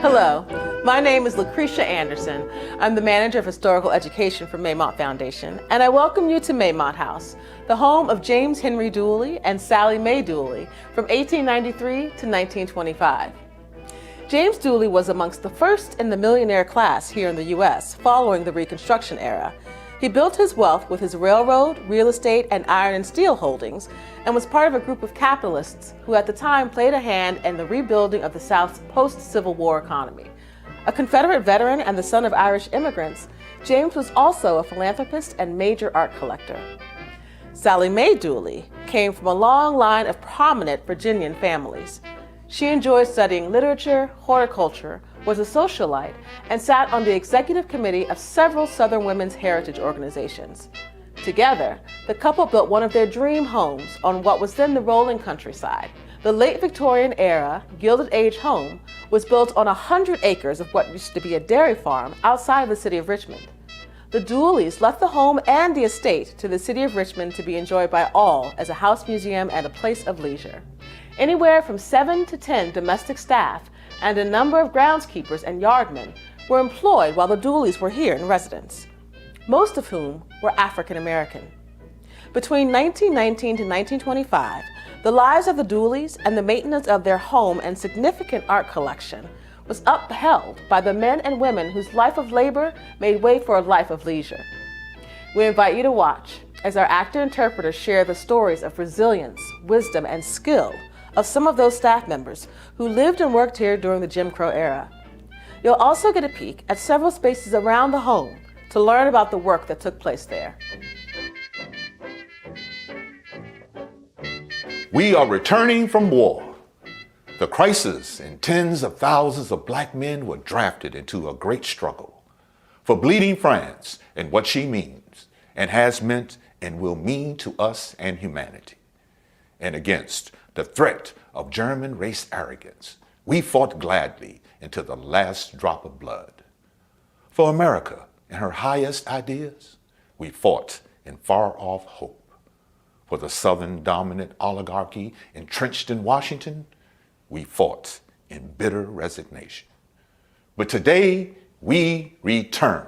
Hello, my name is Lucretia Anderson. I'm the manager of historical education for Maymont Foundation, and I welcome you to Maymont House, the home of James Henry Dooley and Sally Mae Dooley from 1893 to 1925. James Dooley was amongst the first in the millionaire class here in the U.S. following the Reconstruction era. He built his wealth with his railroad, real estate, and iron and steel holdings, and was part of a group of capitalists who at the time played a hand in the rebuilding of the South's post-Civil War economy. A Confederate veteran and the son of Irish immigrants, James was also a philanthropist and major art collector. Sally Mae Dooley came from a long line of prominent Virginian families. She enjoyed studying literature, horticulture, was a socialite, and sat on the executive committee of several Southern women's heritage organizations. Together, the couple built one of their dream homes on what was then the rolling countryside. The late Victorian era Gilded Age home was built on 100 acres of what used to be a dairy farm outside of the city of Richmond. The Dooleys left the home and the estate to the city of Richmond to be enjoyed by all as a house museum and a place of leisure. Anywhere from 7 to 10 domestic staff and a number of groundskeepers and yardmen were employed while the Dooleys were here in residence, most of whom were African American. Between 1919 to 1925, the lives of the Dooleys and the maintenance of their home and significant art collection was upheld by the men and women whose life of labor made way for a life of leisure. We invite you to watch as our actor-interpreters share the stories of resilience, wisdom, and skill of some of those staff members who lived and worked here during the Jim Crow era. You'll also get a peek at several spaces around the home to learn about the work that took place there. We are returning from war. The crisis and tens of thousands of black men were drafted into a great struggle for bleeding France and what she means and has meant and will mean to us and humanity. And against the threat of German race arrogance, we fought gladly into the last drop of blood. For America and her highest ideas, we fought in far-off hope. For the Southern dominant oligarchy entrenched in Washington, we fought in bitter resignation. But today, we return.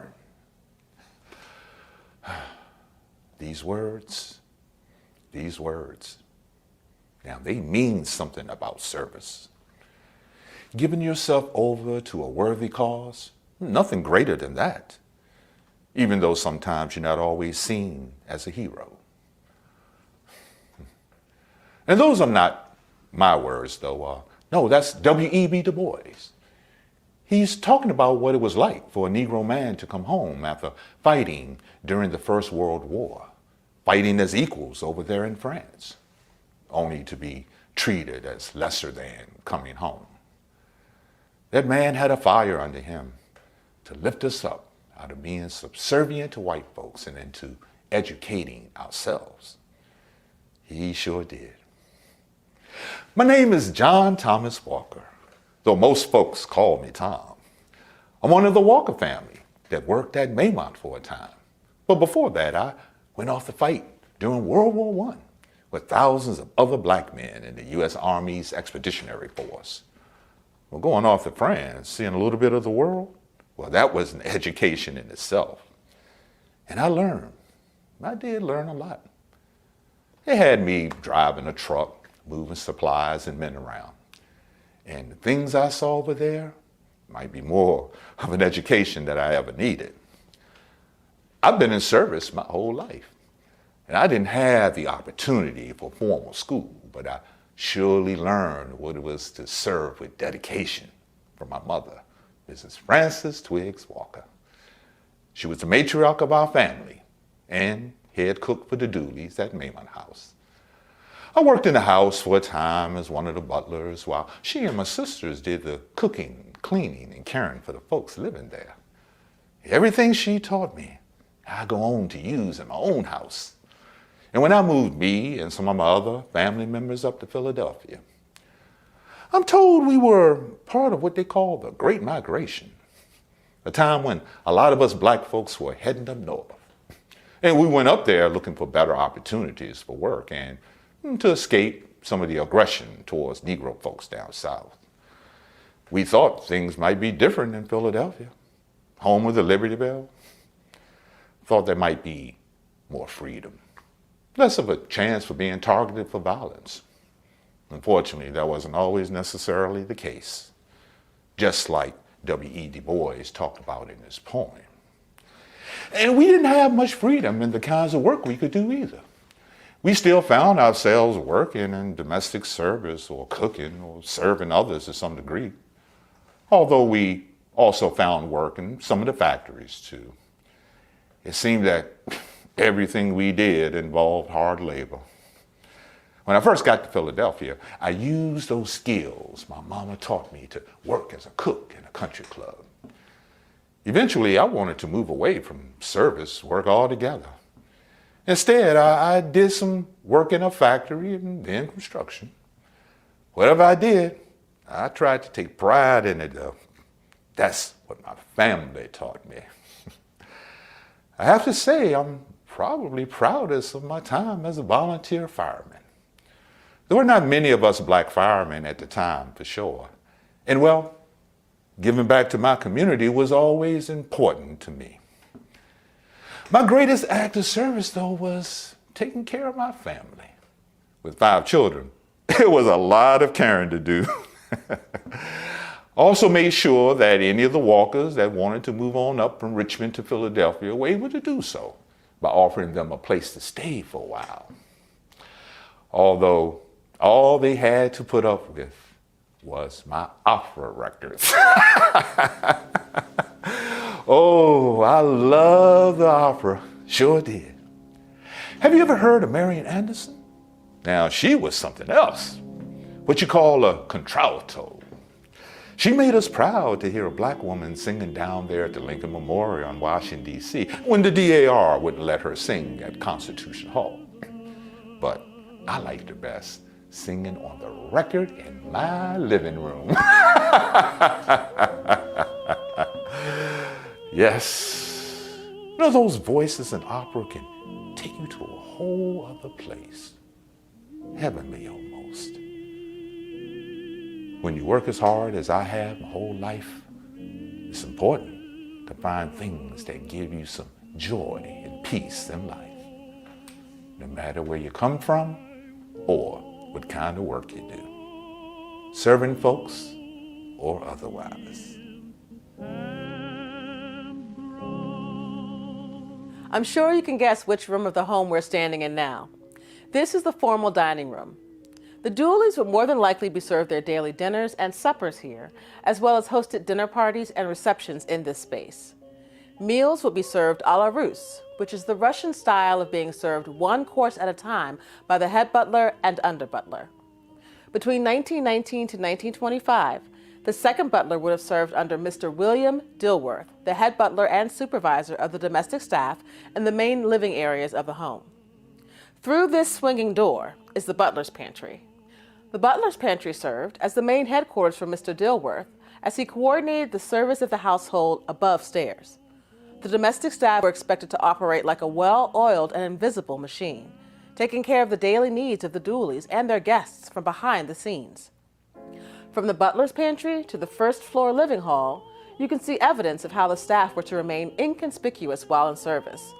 These words, now they mean something about service. Giving yourself over to a worthy cause, nothing greater than that, even though sometimes you're not always seen as a hero. And those are not my words, though. No, that's W.E.B. Du Bois. He's talking about what it was like for a Negro man to come home after fighting during the First World War, fighting as equals over there in France, only to be treated as lesser than coming home. That man had a fire under him to lift us up out of being subservient to white folks and into educating ourselves. He sure did. My name is John Thomas Walker, though most folks call me Tom. I'm one of the Walker family that worked at Maymont for a time. But before that, I went off to fight during World War I with thousands of other black men in the U.S. Army's Expeditionary Force. Well, going off to France, seeing a little bit of the world, well, that was an education in itself. And I did learn a lot. They had me driving a truck, moving supplies and men around. And the things I saw over there might be more of an education that I ever needed. I've been in service my whole life. And I didn't have the opportunity for formal school, but I surely learned what it was to serve with dedication from my mother, Mrs. Frances Twiggs Walker. She was the matriarch of our family and head cook for the Dooleys at Maymont House. I worked in the house for a time as one of the butlers while she and my sisters did the cooking, cleaning, and caring for the folks living there. Everything she taught me, I go on to use in my own house. And when I moved me and some of my other family members up to Philadelphia, I'm told we were part of what they call the Great Migration, a time when a lot of us black folks were heading up north. And we went up there looking for better opportunities for work and to escape some of the aggression towards Negro folks down south. We thought things might be different in Philadelphia, home of the Liberty Bell. Thought there might be more freedom, less of a chance for being targeted for violence. Unfortunately, that wasn't always necessarily the case, just like W.E. Du Bois talked about in his poem. And we didn't have much freedom in the kinds of work we could do either. We still found ourselves working in domestic service or cooking or serving others to some degree, although we also found work in some of the factories too. It seemed that everything we did involved hard labor. When I first got to Philadelphia, I used those skills my mama taught me to work as a cook in a country club. Eventually, I wanted to move away from service work altogether. Instead, I did some work in a factory and then construction. Whatever I did, I tried to take pride in it, though. That's what my family taught me. I have to say, I'm probably proudest of my time as a volunteer fireman. There were not many of us black firemen at the time, for sure. And well, giving back to my community was always important to me. My greatest act of service, though, was taking care of my family. With 5 children, it was a lot of caring to do. Also made sure that any of the walkers that wanted to move on up from Richmond to Philadelphia were able to do so by offering them a place to stay for a while. Although all they had to put up with was my opera records. Oh, I love the opera. Sure did. Have you ever heard of Marian Anderson? Now, she was something else. What you call a contralto. She made us proud to hear a black woman singing down there at the Lincoln Memorial in Washington, D.C., when the DAR wouldn't let her sing at Constitution Hall. But I liked her best singing on the record in my living room. Yes. You know, those voices in opera can take you to a whole other place. Heavenly almost. When you work as hard as I have my whole life, it's important to find things that give you some joy and peace in life, no matter where you come from or what kind of work you do, serving folks or otherwise. I'm sure you can guess which room of the home we're standing in now. This is the formal dining room. The Dooleys would more than likely be served their daily dinners and suppers here, as well as hosted dinner parties and receptions in this space. Meals would be served à la Russe, which is the Russian style of being served one course at a time by the head butler and under butler. Between 1919 to 1925, the second butler would have served under Mr. William Dilworth, the head butler and supervisor of the domestic staff in the main living areas of the home. Through this swinging door is the butler's pantry. The butler's pantry served as the main headquarters for Mr. Dilworth as he coordinated the service of the household above stairs. The domestic staff were expected to operate like a well-oiled and invisible machine, taking care of the daily needs of the Dooleys and their guests from behind the scenes. From the butler's pantry to the first floor living hall, you can see evidence of how the staff were to remain inconspicuous while in service.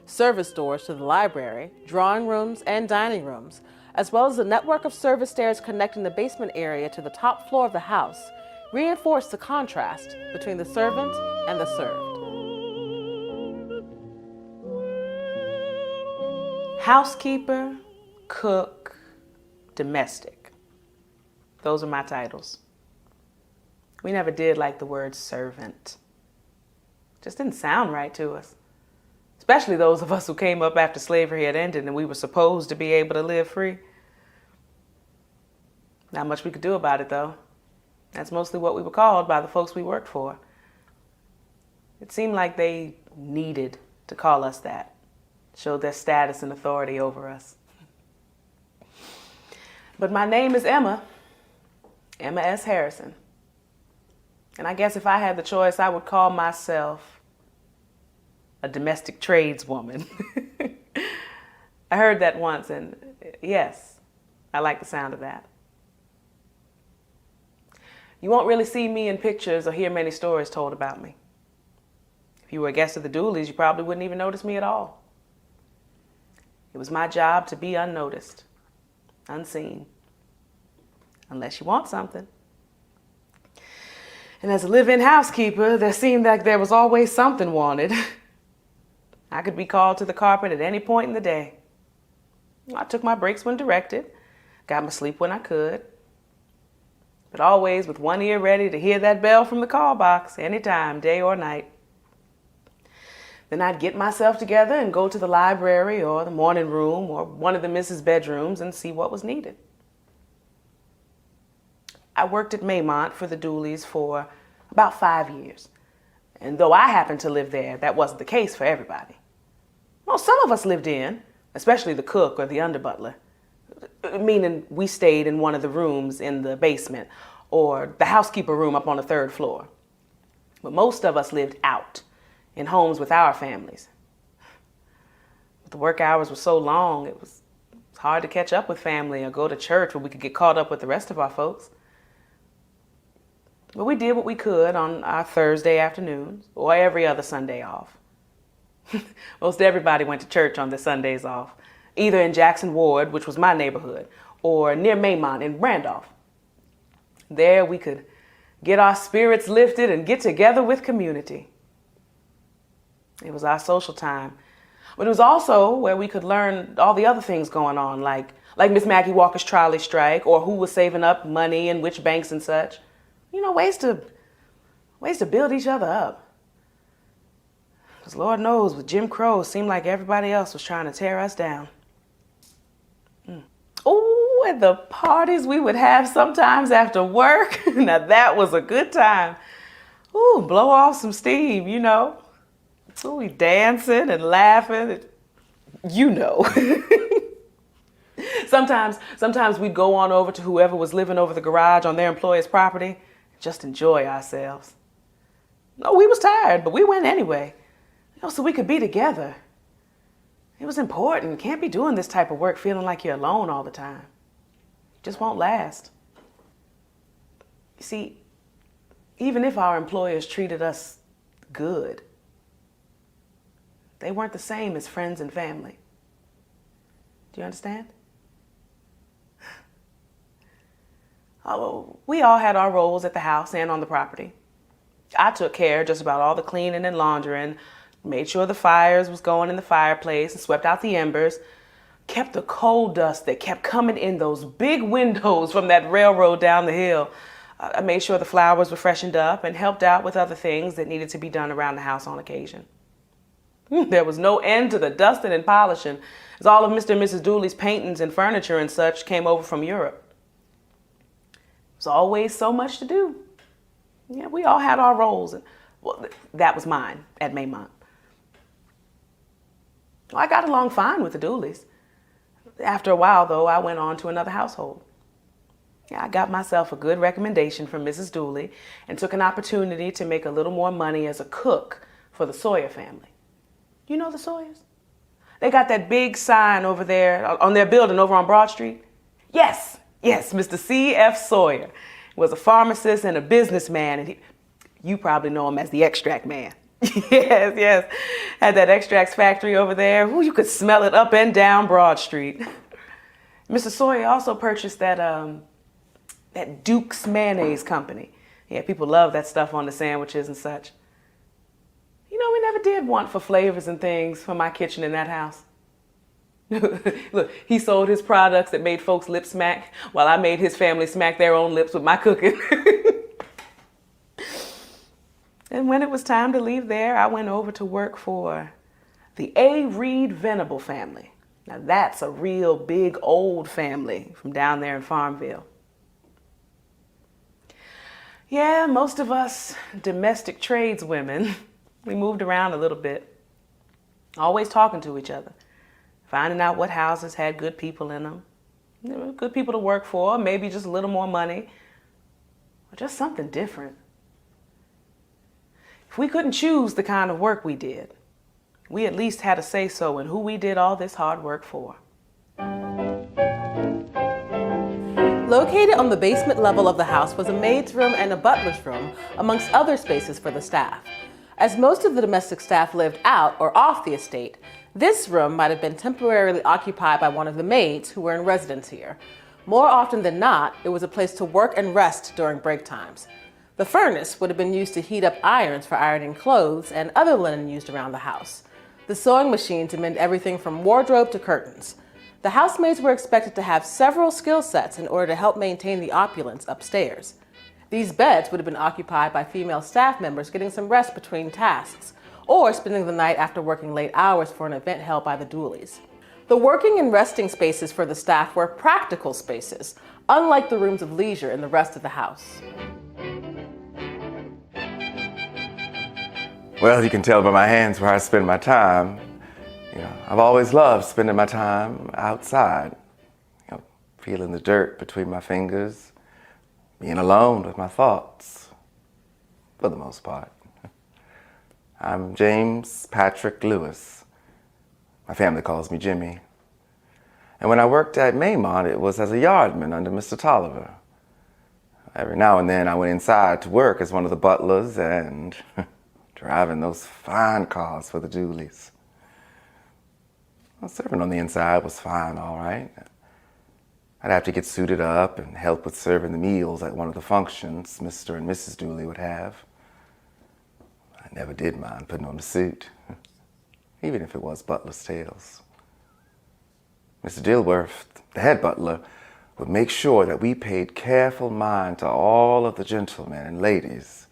Service doors to the library, drawing rooms, and dining rooms, as well as a network of service stairs connecting the basement area to the top floor of the house, reinforced the contrast between the servant and the served. Housekeeper, cook, domestic. Those are my titles. We never did like the word servant. Just didn't sound right to us. Especially those of us who came up after slavery had ended and we were supposed to be able to live free. Not much we could do about it, though. That's mostly what we were called by the folks we worked for. It seemed like they needed to call us that, showed their status and authority over us. But my name is Emma S. Harrison. And I guess if I had the choice, I would call myself a domestic tradeswoman. I heard that once, and yes, I like the sound of that. You won't really see me in pictures or hear many stories told about me. If you were a guest of the Dooleys, you probably wouldn't even notice me at all. It was my job to be unnoticed, unseen, unless you want something. And as a live-in housekeeper, there seemed like there was always something wanted. I could be called to the carpet at any point in the day. I took my breaks when directed, got my sleep when I could, but always with one ear ready to hear that bell from the call box anytime, day or night. Then I'd get myself together and go to the library or the morning room or one of the missus' bedrooms and see what was needed. I worked at Maymont for the Dooleys for about 5 years. And though I happened to live there, that wasn't the case for everybody. Well, some of us lived in, especially the cook or the underbutler, meaning we stayed in one of the rooms in the basement or the housekeeper room up on the 3rd floor. But most of us lived out in homes with our families. But the work hours were so long, it was hard to catch up with family or go to church where we could get caught up with the rest of our folks. But we did what we could on our Thursday afternoons or every other Sunday off. Most everybody went to church on their Sundays off, either in Jackson Ward, which was my neighborhood, or near Maymont in Randolph. There we could get our spirits lifted and get together with community. It was our social time. But it was also where we could learn all the other things going on, like Miss Maggie Walker's trolley strike, or who was saving up money in which banks and such. You know, ways to build each other up. Because Lord knows, with Jim Crow, it seemed like everybody else was trying to tear us down. Oh, and the parties we would have sometimes after work. Now that was a good time. Ooh, blow off some steam, you know. Ooh, we dancing and laughing. You know. Sometimes we'd go on over to whoever was living over the garage on their employer's property and just enjoy ourselves. No, we was tired, but we went anyway. You know, so we could be together. It was important. Can't be doing this type of work feeling like you're alone all the time. It just won't last. You see, even if our employers treated us good, they weren't the same as friends and family. Do you understand? Oh, we all had our roles at the house and on the property. I took care of just about all the cleaning and laundering, made sure the fires was going in the fireplace and swept out the embers, kept the coal dust that kept coming in those big windows from that railroad down the hill. I made sure the flowers were freshened up and helped out with other things that needed to be done around the house on occasion. There was no end to the dusting and polishing, as all of Mr. and Mrs. Dooley's paintings and furniture and such came over from Europe. There was always so much to do. Yeah, we all had our roles. And, well, that was mine at Maymont. Well, I got along fine with the Dooleys. After a while, though, I went on to another household. Yeah, I got myself a good recommendation from Mrs. Dooley and took an opportunity to make a little more money as a cook for the Sawyer family. You know the Sawyers? They got that big sign over there on their building over on Broad Street. Yes, Mr. C.F. Sawyer was a pharmacist and a businessman, and you probably know him as the extract man. Yes. Had that extracts factory over there. Ooh, you could smell it up and down Broad Street. Mr. Sawyer also purchased that Duke's mayonnaise company. Yeah, people love that stuff on the sandwiches and such. You know, we never did want for flavors and things for my kitchen in that house. Look, he sold his products that made folks lip smack while I made his family smack their own lips with my cooking. And when it was time to leave there, I went over to work for the A. Reed Venable family. Now that's a real big old family from down there in Farmville. Yeah, most of us domestic tradeswomen, we moved around a little bit, always talking to each other, finding out what houses had good people in them, good people to work for, maybe just a little more money, or just something different. If we couldn't choose the kind of work we did, we at least had a say-so in who we did all this hard work for. Located on the basement level of the house was a maid's room and a butler's room, amongst other spaces for the staff. As most of the domestic staff lived out or off the estate, this room might have been temporarily occupied by one of the maids who were in residence here. More often than not, it was a place to work and rest during break times. The furnace would have been used to heat up irons for ironing clothes and other linen used around the house. The sewing machine to mend everything from wardrobe to curtains. The housemaids were expected to have several skill sets in order to help maintain the opulence upstairs. These beds would have been occupied by female staff members getting some rest between tasks, or spending the night after working late hours for an event held by the Dooleys. The working and resting spaces for the staff were practical spaces, unlike the rooms of leisure in the rest of the house. Well, you can tell by my hands where I spend my time. I've always loved spending my time outside, feeling the dirt between my fingers, being alone with my thoughts, for the most part. I'm James Patrick Lewis. My family calls me Jimmy. And when I worked at Maymont, it was as a yardman under Mr. Tolliver. Every now and then I went inside to work as one of the butlers and driving those fine cars for the Dooleys. Well, serving on the inside was fine, all right. I'd have to get suited up and help with serving the meals at one of the functions Mr. and Mrs. Dooley would have. I never did mind putting on a suit, even if it was butler's tales. Mr. Dilworth, the head butler, would make sure that we paid careful mind to all of the gentlemen and ladies.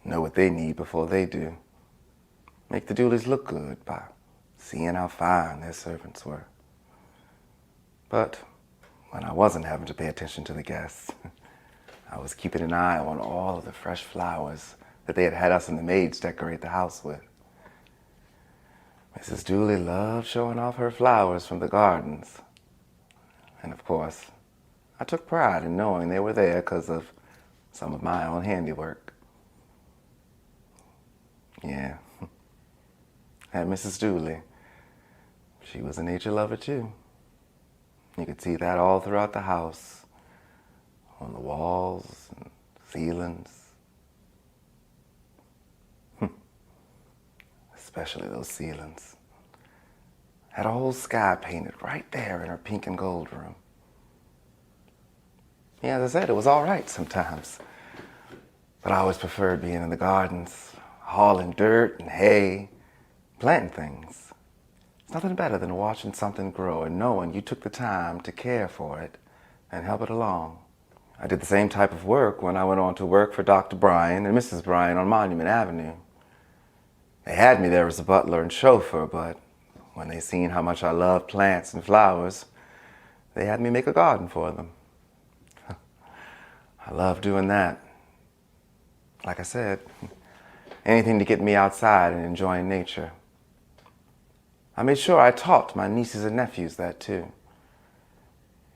Know what they need before they do. Make the Dooleys look good by seeing how fine their servants were. But when I wasn't having to pay attention to the guests, I was keeping an eye on all of the fresh flowers that they had us and the maids decorate the house with. Mrs. Dooley loved showing off her flowers from the gardens. And of course, I took pride in knowing they were there because of some of my own handiwork. Yeah, and Mrs. Dooley, she was a nature lover too. You could see that all throughout the house, on the walls and ceilings. Especially those ceilings. Had a whole sky painted right there in her pink and gold room. Yeah, as I said, it was all right sometimes. But I always preferred being in the gardens, hauling dirt and hay, planting things. It's nothing better than watching something grow and knowing you took the time to care for it and help it along. I did the same type of work when I went on to work for Dr. Bryan and Mrs. Bryan on Monument Avenue. They had me there as a butler and chauffeur, but when they seen how much I loved plants and flowers, they had me make a garden for them. I love doing that. Like I said, anything to get me outside and enjoying nature. I made sure I taught my nieces and nephews that too.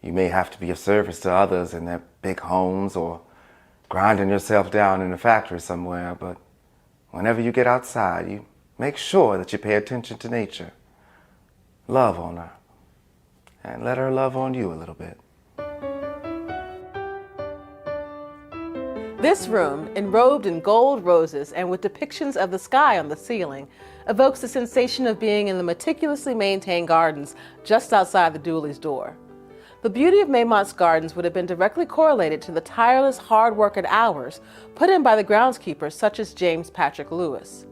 You may have to be of service to others in their big homes or grinding yourself down in a factory somewhere, but whenever you get outside, you make sure that you pay attention to nature. Love on her, and let her love on you a little bit. This room, enrobed in gold roses and with depictions of the sky on the ceiling, evokes the sensation of being in the meticulously maintained gardens just outside the Dooleys' door. The beauty of Maymont's gardens would have been directly correlated to the tireless hard work and hours put in by the groundskeepers such as James Patrick Lewis.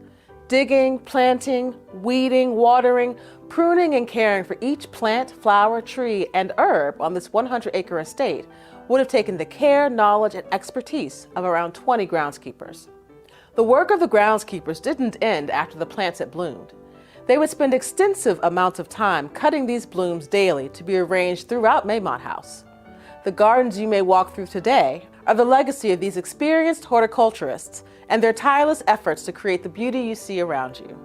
Digging, planting, weeding, watering, pruning, and caring for each plant, flower, tree, and herb on this 100-acre estate would have taken the care, knowledge, and expertise of around 20 groundskeepers. The work of the groundskeepers didn't end after the plants had bloomed. They would spend extensive amounts of time cutting these blooms daily to be arranged throughout Maymont House. The gardens you may walk through today are the legacy of these experienced horticulturists and their tireless efforts to create the beauty you see around you.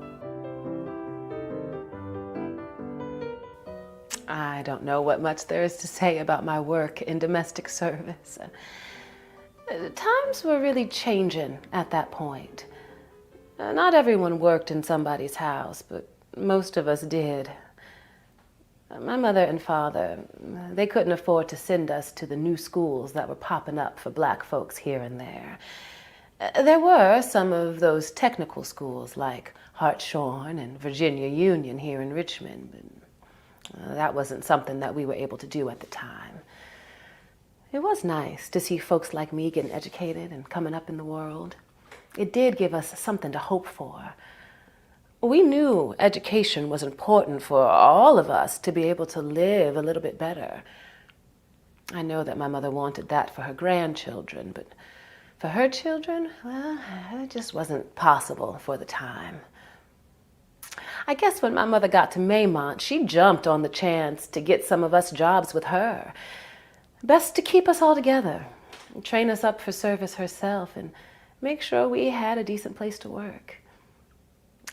I don't know what much there is to say about my work in domestic service. Times were really changing at that point. Not everyone worked in somebody's house, but most of us did. My mother and father, they couldn't afford to send us to the new schools that were popping up for black folks here and there. There were some of those technical schools like Hartshorn and Virginia Union here in Richmond, but that wasn't something that we were able to do at the time. It was nice to see folks like me getting educated and coming up in the world. It did give us something to hope for. We knew education was important for all of us to be able to live a little bit better. I know that my mother wanted that for her grandchildren, but for her children, well, it just wasn't possible for the time. I guess when my mother got to Maymont, she jumped on the chance to get some of us jobs with her. Best to keep us all together, train us up for service herself, and make sure we had a decent place to work.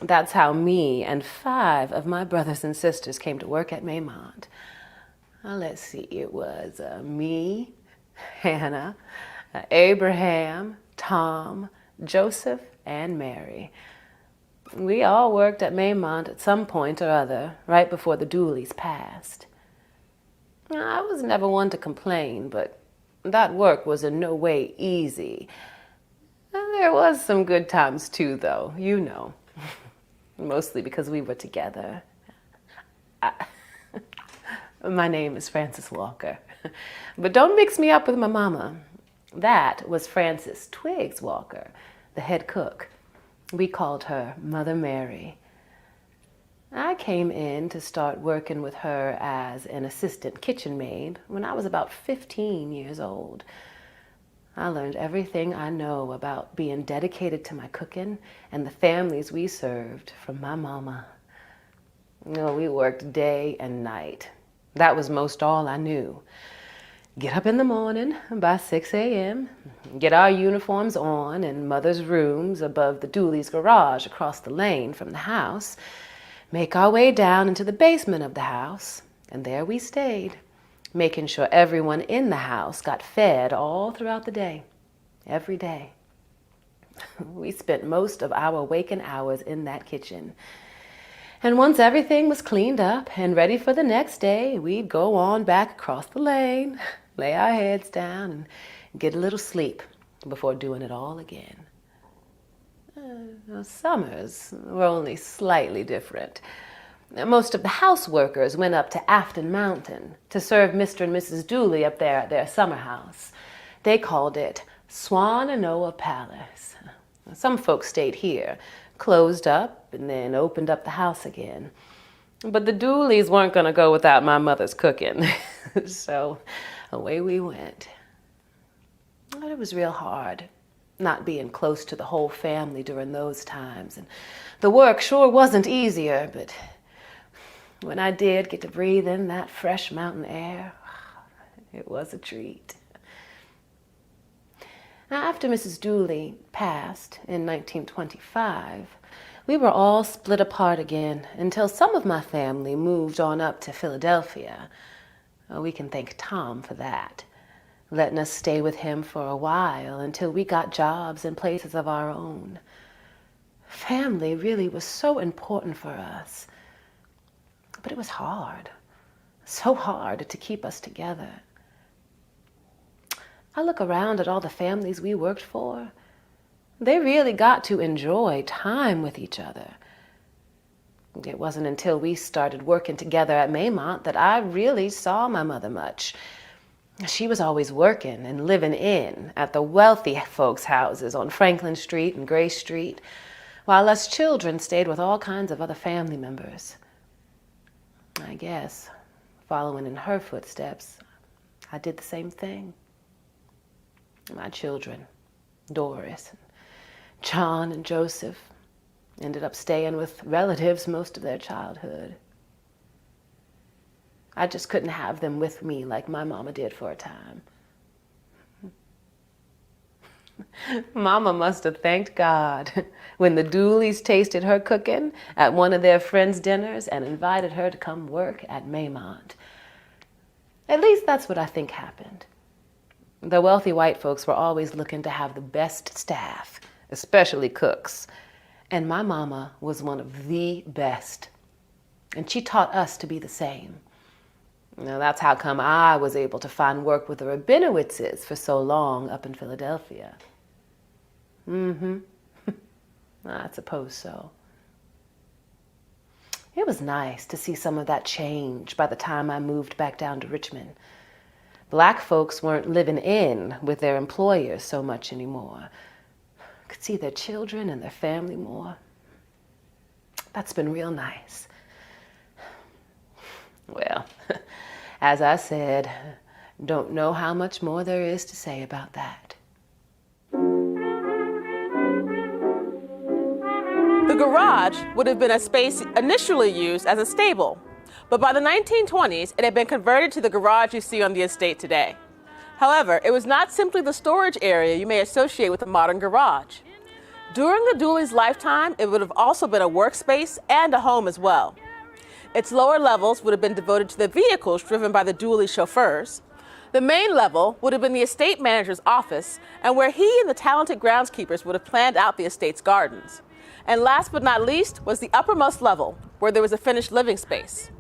That's how me and 5 of my brothers and sisters came to work at Maymont. Let's see, it was me, Hannah, Abraham, Tom, Joseph, and Mary. We all worked at Maymont at some point or other, right before the Dooleys passed. I was never one to complain, but that work was in no way easy. There was some good times too, though, you know. Mostly because we were together. My name is Frances Walker. But don't mix me up with my mama. That was Frances Twiggs Walker, the head cook. We called her Mother Mary. I came in to start working with her as an assistant kitchen maid when I was about 15 years old. I learned everything I know about being dedicated to my cooking and the families we served from my mama. We worked day and night. That was most all I knew. Get up in the morning by 6 a.m., get our uniforms on in Mother's rooms above the Dooleys' garage across the lane from the house, make our way down into the basement of the house, and there we stayed, making sure everyone in the house got fed all throughout the day, every day. We spent most of our waking hours in that kitchen. And once everything was cleaned up and ready for the next day, we'd go on back across the lane, lay our heads down, and get a little sleep before doing it all again. Summers were only slightly different. Most of the house workers went up to Afton Mountain to serve Mr. and Mrs. Dooley up there at their summer house. They called it Swananoa Palace. Some folks stayed here, closed up, and then opened up the house again. But the Dooleys weren't going to go without my mother's cooking, so away we went. But it was real hard, not being close to the whole family during those times. And the work sure wasn't easier, but when I did get to breathe in that fresh mountain air, it was a treat. Now, after Mrs. Dooley passed in 1925, we were all split apart again until some of my family moved on up to Philadelphia. We can thank Tom for that, letting us stay with him for a while until we got jobs and places of our own. Family really was so important for us. But it was hard, so hard to keep us together. I look around at all the families we worked for. They really got to enjoy time with each other. It wasn't until we started working together at Maymont that I really saw my mother much. She was always working and living in at the wealthy folks' houses on Franklin Street and Gray Street, while us children stayed with all kinds of other family members. I guess, following in her footsteps, I did the same thing. My children, Doris, John, and Joseph, ended up staying with relatives most of their childhood. I just couldn't have them with me like my mama did for a time. Mama must have thanked God when the Dooleys tasted her cooking at one of their friends' dinners and invited her to come work at Maymont. At least that's what I think happened. The wealthy white folks were always looking to have the best staff, especially cooks. And my mama was one of the best. And she taught us to be the same. Now, that's how come I was able to find work with the Rabinowitzes for so long up in Philadelphia. I suppose so. It was nice to see some of that change by the time I moved back down to Richmond. Black folks weren't living in with their employers so much anymore. Could see their children and their family more. That's been real nice. Well, as I said, don't know how much more there is to say about that. The garage would have been a space initially used as a stable, but by the 1920s, it had been converted to the garage you see on the estate today. However, it was not simply the storage area you may associate with a modern garage. During the Dooleys' lifetime, it would have also been a workspace and a home as well. Its lower levels would have been devoted to the vehicles driven by the Dooley chauffeurs. The main level would have been the estate manager's office, and where he and the talented groundskeepers would have planned out the estate's gardens. And last but not least was the uppermost level, where there was a finished living space.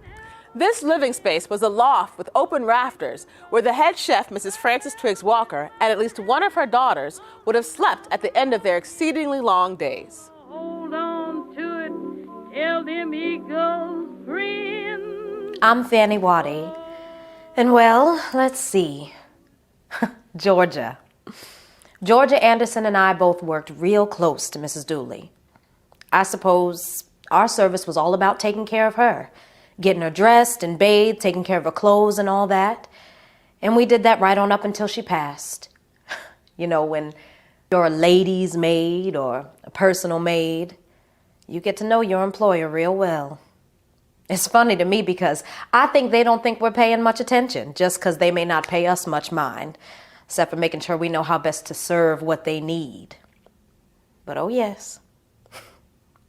This living space was a loft with open rafters, where the head chef, Mrs. Frances Twiggs Walker, and at least one of her daughters would have slept at the end of their exceedingly long days. Hold on to it, tell them eagles grin. I'm Fanny Waddy. And well, let's see. Georgia. Georgia Anderson and I both worked real close to Mrs. Dooley. I suppose our service was all about taking care of her, getting her dressed and bathed, taking care of her clothes and all that. And we did that right on up until she passed. You know, when you're a lady's maid or a personal maid, you get to know your employer real well. It's funny to me because I think they don't think we're paying much attention just because they may not pay us much mind, except for making sure we know how best to serve what they need. But oh yes,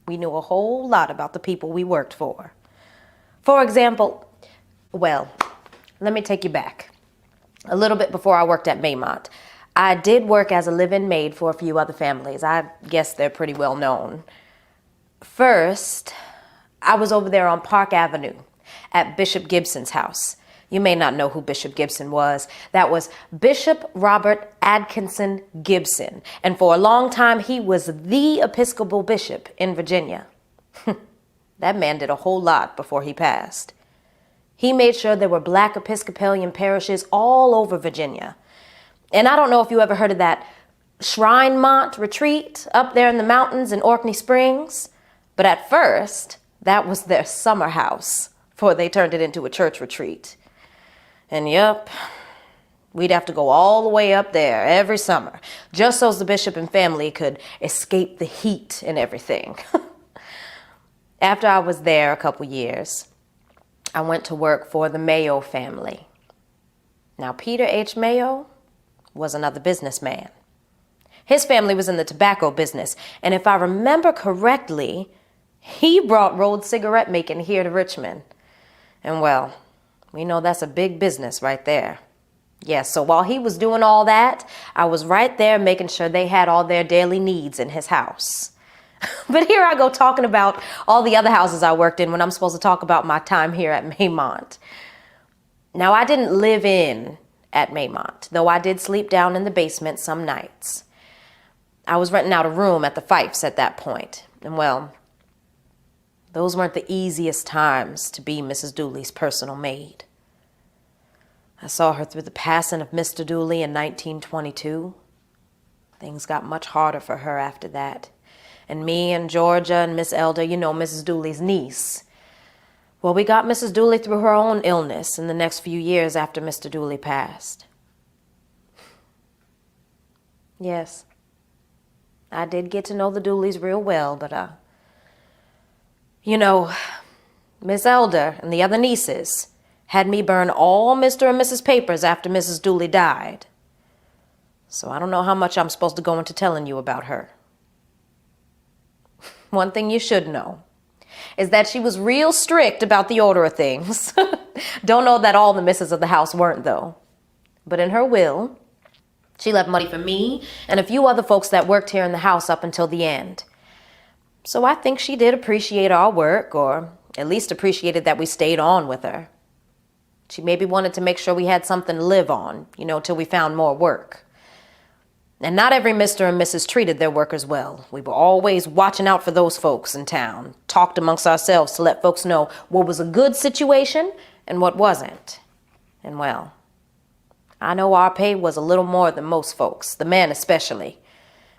we knew a whole lot about the people we worked for. For example, well, let me take you back. A little bit before I worked at Maymont, I did work as a live-in maid for a few other families. I guess they're pretty well known. First, I was over there on Park Avenue at Bishop Gibson's house. You may not know who Bishop Gibson was. That was Bishop Robert Atkinson Gibson. And for a long time, he was the Episcopal bishop in Virginia. That man did a whole lot before he passed. He made sure there were Black Episcopalian parishes all over Virginia. And I don't know if you ever heard of that Shrinemont retreat up there in the mountains in Orkney Springs. But at first, that was their summer house before they turned it into a church retreat. And yep, we'd have to go all the way up there every summer, just so the bishop and family could escape the heat and everything. After I was there a couple years, I went to work for the Mayo family. Now, Peter H. Mayo was another businessman. His family was in the tobacco business, and if I remember correctly, he brought rolled cigarette making here to Richmond. And well, we know that's a big business right there. Yes, so while he was doing all that, I was right there making sure they had all their daily needs in his house. But here I go talking about all the other houses I worked in when I'm supposed to talk about my time here at Maymont. Now, I didn't live in at Maymont, though I did sleep down in the basement some nights. I was renting out a room at the Fifes at that point, and well, those weren't the easiest times to be Mrs. Dooley's personal maid. I saw her through the passing of Mr. Dooley in 1922. Things got much harder for her after that. And me and Georgia and Miss Elder, you know, Mrs. Dooley's niece. Well, we got Mrs. Dooley through her own illness in the next few years after Mr. Dooley passed. Yes, I did get to know the Dooleys real well, but you know, Miss Elder and the other nieces had me burn all Mr. and Mrs. papers after Mrs. Dooley died. So I don't know how much I'm supposed to go into telling you about her. One thing you should know is that she was real strict about the order of things. Don't know that all the misses of the house weren't, though. But in her will, she left money for me and a few other folks that worked here in the house up until the end. So I think she did appreciate our work, or at least appreciated that we stayed on with her. She maybe wanted to make sure we had something to live on, till we found more work. And not every Mr. and Mrs. treated their workers well. We were always watching out for those folks in town, talked amongst ourselves to let folks know what was a good situation and what wasn't. And well, I know our pay was a little more than most folks, the men especially.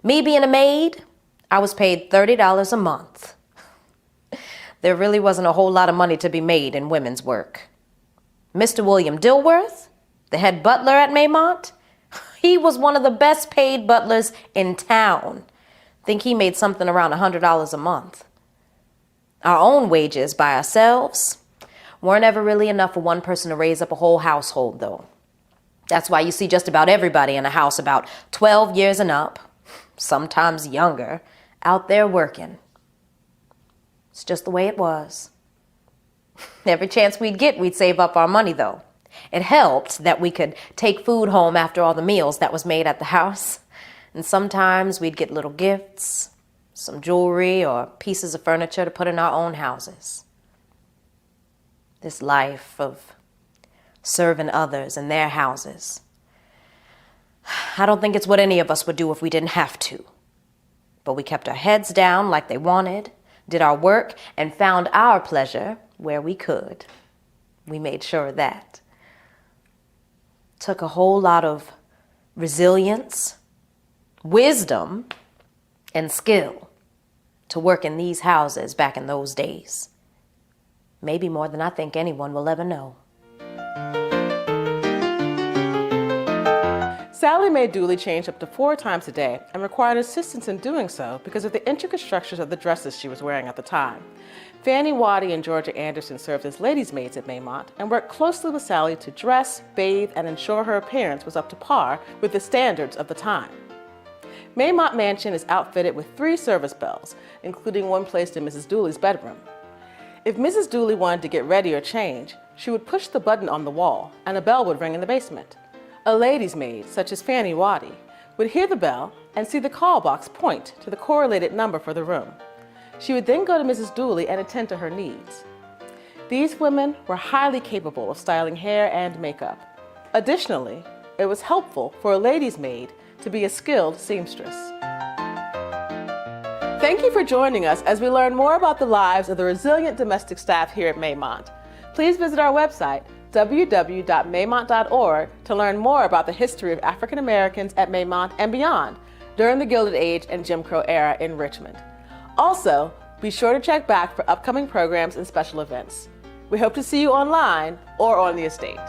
Me being a maid, I was paid $30 a month. There really wasn't a whole lot of money to be made in women's work. Mr. William Dilworth, the head butler at Maymont, he was one of the best paid butlers in town. Think he made something around $100 a month. Our own wages by ourselves weren't ever really enough for one person to raise up a whole household, though. That's why you see just about everybody in a house about 12 years and up, sometimes younger, out there working. It's just the way it was. Every chance we'd get, we'd save up our money, though. It helped that we could take food home after all the meals that was made at the house. And sometimes we'd get little gifts, some jewelry, or pieces of furniture to put in our own houses. This life of serving others in their houses, I don't think it's what any of us would do if we didn't have to. But we kept our heads down like they wanted, did our work, and found our pleasure where we could. We made sure of that. Took a whole lot of resilience, wisdom, and skill to work in these houses back in those days. Maybe more than I think anyone will ever know. Sally Mae Dooley changed up to 4 times a day and required assistance in doing so because of the intricate structures of the dresses she was wearing at the time. Fannie Waddy and Georgia Anderson served as ladies' maids at Maymont and worked closely with Sally to dress, bathe, and ensure her appearance was up to par with the standards of the time. Maymont Mansion is outfitted with 3 service bells, including one placed in Mrs. Dooley's bedroom. If Mrs. Dooley wanted to get ready or change, she would push the button on the wall and a bell would ring in the basement. A lady's maid, such as Fannie Waddy, would hear the bell and see the call box point to the correlated number for the room. She would then go to Mrs. Dooley and attend to her needs. These women were highly capable of styling hair and makeup. Additionally, it was helpful for a lady's maid to be a skilled seamstress. Thank you for joining us as we learn more about the lives of the resilient domestic staff here at Maymont. Please visit our website, www.maymont.org, to learn more about the history of African Americans at Maymont and beyond during the Gilded Age and Jim Crow era in Richmond. Also, be sure to check back for upcoming programs and special events. We hope to see you online or on the estate.